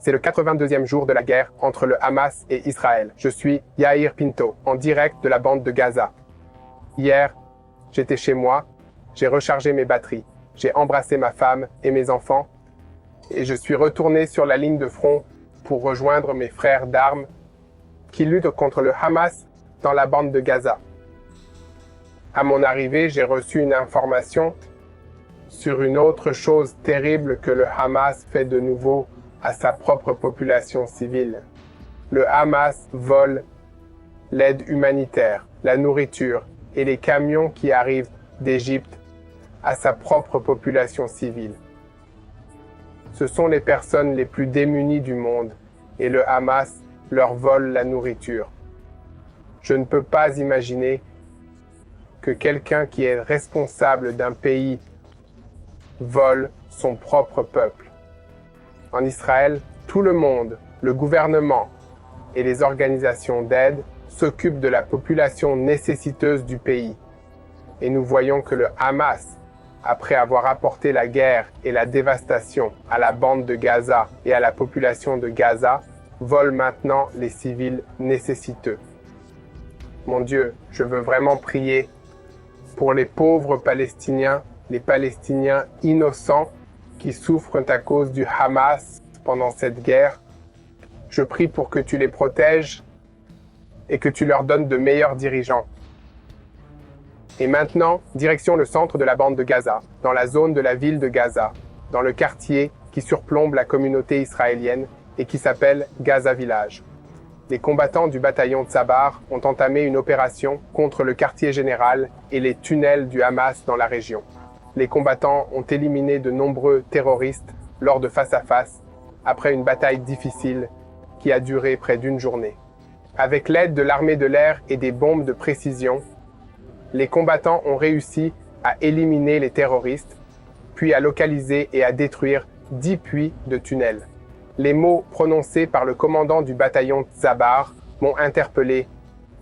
C'est le 82e jour de la guerre entre le Hamas et Israël. Je suis Yair Pinto, en direct de la bande de Gaza. Hier, j'étais chez moi, j'ai rechargé mes batteries, j'ai embrassé ma femme et mes enfants, et je suis retourné sur la ligne de front pour rejoindre mes frères d'armes qui luttent contre le Hamas dans la bande de Gaza. À mon arrivée, j'ai reçu une information sur une autre chose terrible que le Hamas fait de nouveau à sa propre population civile. Le Hamas vole l'aide humanitaire, la nourriture et les camions qui arrivent d'Égypte à sa propre population civile. Ce sont les personnes les plus démunies du monde et le Hamas leur vole la nourriture. Je ne peux pas imaginer que quelqu'un qui est responsable d'un pays vole son propre peuple. En Israël, tout le monde, le gouvernement et les organisations d'aide s'occupent de la population nécessiteuse du pays. Et nous voyons que le Hamas, après avoir apporté la guerre et la dévastation à la bande de Gaza et à la population de Gaza, vole maintenant les civils nécessiteux. Mon Dieu, je veux vraiment prier pour les pauvres Palestiniens, les Palestiniens innocents qui souffrent à cause du Hamas pendant cette guerre. Je prie pour que tu les protèges et que tu leur donnes de meilleurs dirigeants. Et maintenant, direction le centre de la bande de Gaza, dans la zone de la ville de Gaza, dans le quartier qui surplombe la communauté israélienne et qui s'appelle Gaza Village. Les combattants du bataillon Tsabar ont entamé une opération contre le quartier général et les tunnels du Hamas dans la région. Les combattants ont éliminé de nombreux terroristes lors de face-à-face, après une bataille difficile qui a duré près d'une journée. Avec l'aide de l'armée de l'air et des bombes de précision, les combattants ont réussi à éliminer les terroristes, puis à localiser et à détruire 10 puits de tunnels. Les mots prononcés par le commandant du bataillon Tsabar m'ont interpellé.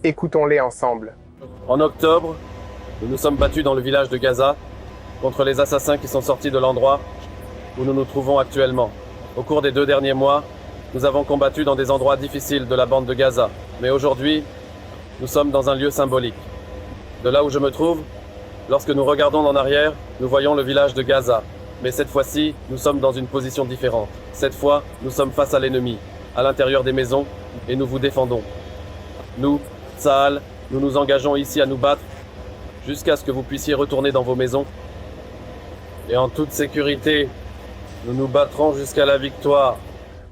Écoutons-les ensemble. En octobre, nous nous sommes battus dans le village de Gaza contre les assassins qui sont sortis de l'endroit où nous nous trouvons actuellement. Au cours des 2 derniers mois, nous avons combattu dans des endroits difficiles de la bande de Gaza. Mais aujourd'hui, nous sommes dans un lieu symbolique. De là où je me trouve, lorsque nous regardons en arrière, nous voyons le village de Gaza. Mais cette fois-ci, nous sommes dans une position différente. Cette fois, nous sommes face à l'ennemi, à l'intérieur des maisons, et nous vous défendons. Nous, Tsahal, nous nous engageons ici à nous battre jusqu'à ce que vous puissiez retourner dans vos maisons. Et en toute sécurité, nous nous battrons jusqu'à la victoire.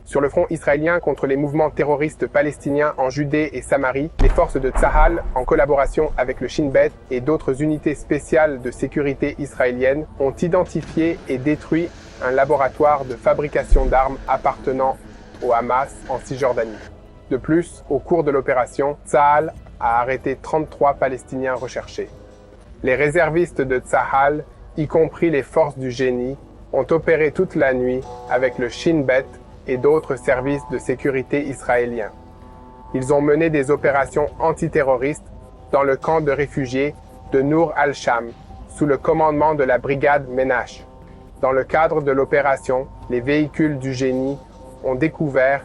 Sur le front israélien contre les mouvements terroristes palestiniens en Judée et Samarie, les forces de Tsahal, en collaboration avec le Shin Bet et d'autres unités spéciales de sécurité israéliennes, ont identifié et détruit un laboratoire de fabrication d'armes appartenant au Hamas en Cisjordanie. De plus, au cours de l'opération, Tsahal a arrêté 33 Palestiniens recherchés. Les réservistes de Tsahal, y compris les forces du génie, ont opéré toute la nuit avec le Shin Bet et d'autres services de sécurité israéliens. Ils ont mené des opérations antiterroristes dans le camp de réfugiés de Nour al-Sham, sous le commandement de la brigade Menache. Dans le cadre de l'opération, les véhicules du génie ont découvert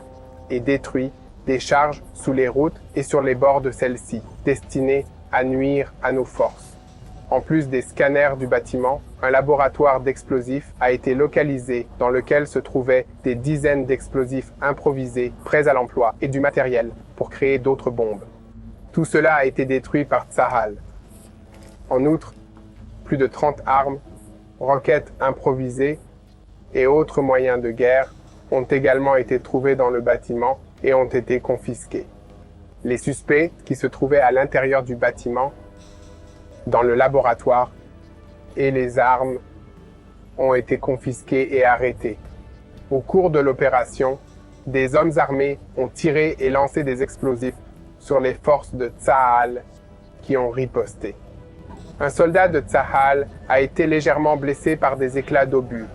et détruit des charges sous les routes et sur les bords de celles-ci, destinées à nuire à nos forces. En plus des scanners du bâtiment, un laboratoire d'explosifs a été localisé dans lequel se trouvaient des dizaines d'explosifs improvisés prêts à l'emploi et du matériel pour créer d'autres bombes. Tout cela a été détruit par Tsahal. En outre, plus de 30 armes, roquettes improvisées et autres moyens de guerre ont également été trouvés dans le bâtiment et ont été confisqués. Les suspects qui se trouvaient à l'intérieur du bâtiment, dans le laboratoire, et les armes ont été confisquées et arrêtés. Au cours de l'opération, des hommes armés ont tiré et lancé des explosifs sur les forces de Tsahal qui ont riposté. Un soldat de Tsahal a été légèrement blessé par des éclats d'obus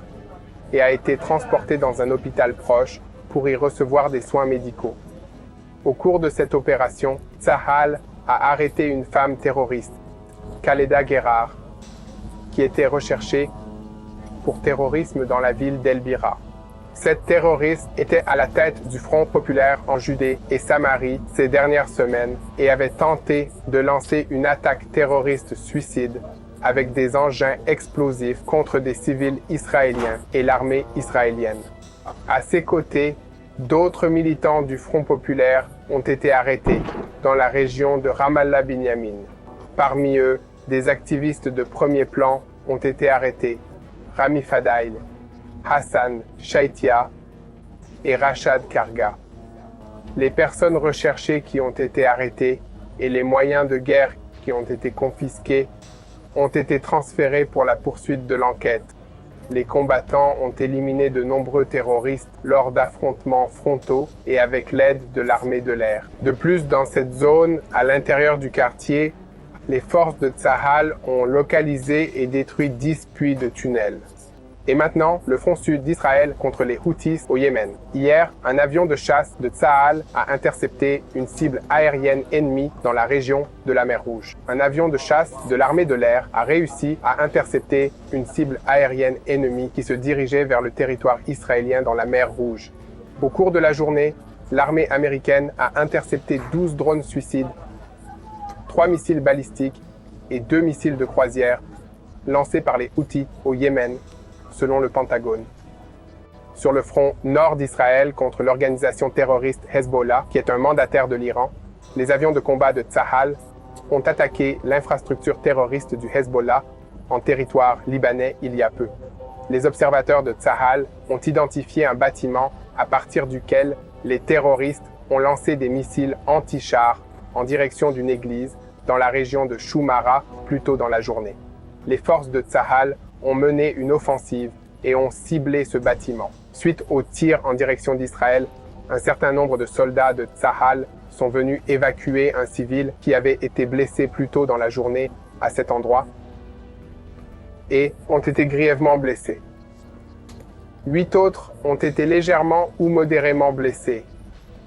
et a été transporté dans un hôpital proche pour y recevoir des soins médicaux. Au cours de cette opération, Tsahal a arrêté une femme terroriste, Khaleda Guerrar, qui était recherchée pour terrorisme dans la ville d'El Bira. Cette terroriste était à la tête du Front populaire en Judée et Samarie ces dernières semaines et avait tenté de lancer une attaque terroriste suicide avec des engins explosifs contre des civils israéliens et l'armée israélienne. À ses côtés, d'autres militants du Front populaire ont été arrêtés dans la région de Ramallah Binyamin. Parmi eux, des activistes de premier plan ont été arrêtés. Rami Fadail, Hassan Shaitia et Rachad Karga. Les personnes recherchées qui ont été arrêtées et les moyens de guerre qui ont été confisqués ont été transférés pour la poursuite de l'enquête. Les combattants ont éliminé de nombreux terroristes lors d'affrontements frontaux et avec l'aide de l'armée de l'air. De plus, dans cette zone, à l'intérieur du quartier, les forces de Tsahal ont localisé et détruit 10 puits de tunnels. Et maintenant, le front sud d'Israël contre les Houthis au Yémen. Hier, un avion de chasse de Tsahal a intercepté une cible aérienne ennemie dans la région de la mer Rouge. Un avion de chasse de l'armée de l'air a réussi à intercepter une cible aérienne ennemie qui se dirigeait vers le territoire israélien dans la mer Rouge. Au cours de la journée, l'armée américaine a intercepté 12 drones suicides, 3 missiles balistiques et 2 missiles de croisière lancés par les Houthis au Yémen, selon le Pentagone. Sur le front nord d'Israël contre l'organisation terroriste Hezbollah, qui est un mandataire de l'Iran, les avions de combat de Tsahal ont attaqué l'infrastructure terroriste du Hezbollah en territoire libanais il y a peu. Les observateurs de Tsahal ont identifié un bâtiment à partir duquel les terroristes ont lancé des missiles anti-chars en direction d'une église dans la région de Shoumara plus tôt dans la journée. Les forces de Tsahal ont mené une offensive et ont ciblé ce bâtiment. Suite aux tirs en direction d'Israël, un certain nombre de soldats de Tsahal sont venus évacuer un civil qui avait été blessé plus tôt dans la journée à cet endroit et ont été grièvement blessés. 8 autres ont été légèrement ou modérément blessés.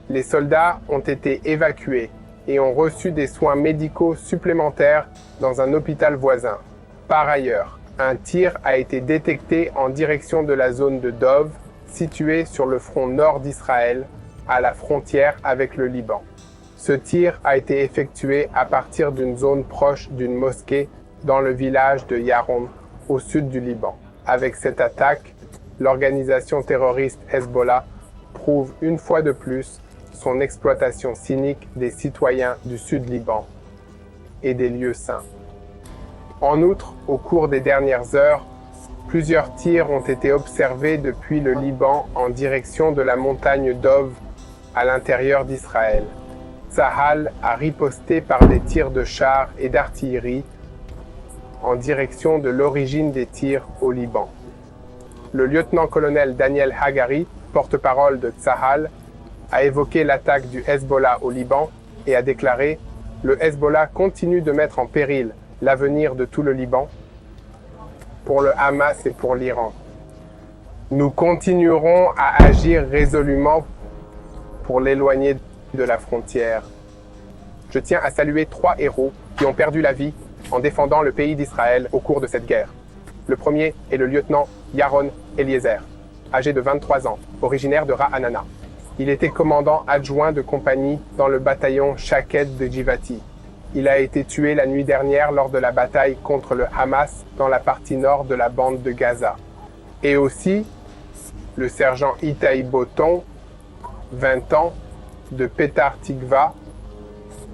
Les soldats ont été évacués et ont reçu des soins médicaux supplémentaires dans un hôpital voisin. Par ailleurs, un tir a été détecté en direction de la zone de Dov, située sur le front nord d'Israël, à la frontière avec le Liban. Ce tir a été effectué à partir d'une zone proche d'une mosquée dans le village de Yaron, au sud du Liban. Avec cette attaque, l'organisation terroriste Hezbollah prouve une fois de plus son exploitation cynique des citoyens du sud Liban et des lieux saints. En outre, au cours des dernières heures, plusieurs tirs ont été observés depuis le Liban en direction de la montagne Dov à l'intérieur d'Israël. Tsahal a riposté par des tirs de chars et d'artillerie en direction de l'origine des tirs au Liban. Le lieutenant-colonel Daniel Hagari, porte-parole de Tsahal, a évoqué l'attaque du Hezbollah au Liban et a déclaré « Le Hezbollah continue de mettre en péril l'avenir de tout le Liban, pour le Hamas et pour l'Iran. Nous continuerons à agir résolument pour l'éloigner de la frontière. Je tiens à saluer 3 héros qui ont perdu la vie en défendant le pays d'Israël au cours de cette guerre. Le premier est le lieutenant Yaron Eliezer, âgé de 23 ans, originaire de Ra'anana. Il était commandant adjoint de compagnie dans le bataillon Shaked de Givati. Il a été tué la nuit dernière lors de la bataille contre le Hamas dans la partie nord de la bande de Gaza. Et aussi, le sergent Itaï Boton, 20 ans, de Petar Tikva,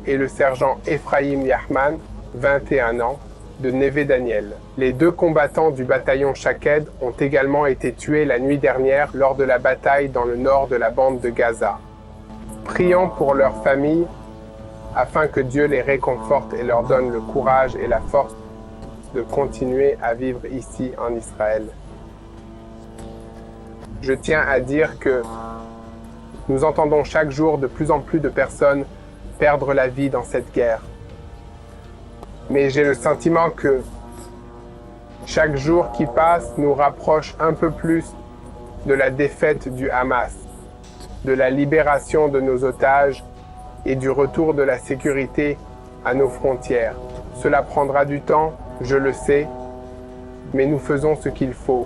et le sergent Ephraim Yahman, 21 ans, de Neve Daniel. Les 2 combattants du bataillon Shaked ont également été tués la nuit dernière lors de la bataille dans le nord de la bande de Gaza. Prions pour leurs familles afin que Dieu les réconforte et leur donne le courage et la force de continuer à vivre ici en Israël. Je tiens à dire que nous entendons chaque jour de plus en plus de personnes perdre la vie dans cette guerre. Mais j'ai le sentiment que chaque jour qui passe nous rapproche un peu plus de la défaite du Hamas, de la libération de nos otages et du retour de la sécurité à nos frontières. Cela prendra du temps, je le sais, mais nous faisons ce qu'il faut.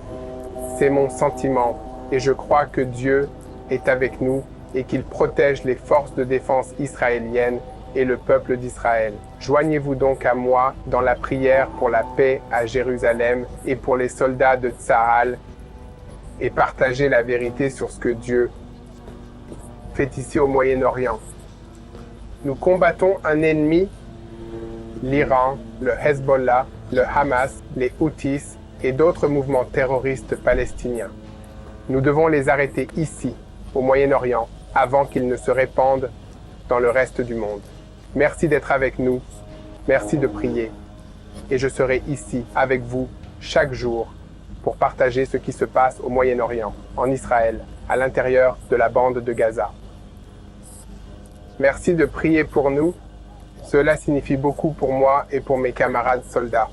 C'est mon sentiment. et je crois que Dieu est avec nous et qu'il protège les forces de défense israéliennes et le peuple d'Israël. Joignez-vous donc à moi dans la prière pour la paix à Jérusalem et pour les soldats de Tsahal et partagez la vérité sur ce que Dieu fait ici au Moyen-Orient. Nous combattons un ennemi, l'Iran, le Hezbollah, le Hamas, les Houthis et d'autres mouvements terroristes palestiniens. Nous devons les arrêter ici, au Moyen-Orient, avant qu'ils ne se répandent dans le reste du monde. Merci d'être avec nous, merci de prier, et je serai ici avec vous chaque jour pour partager ce qui se passe au Moyen-Orient, en Israël, à l'intérieur de la bande de Gaza. Merci de prier pour nous, cela signifie beaucoup pour moi et pour mes camarades soldats.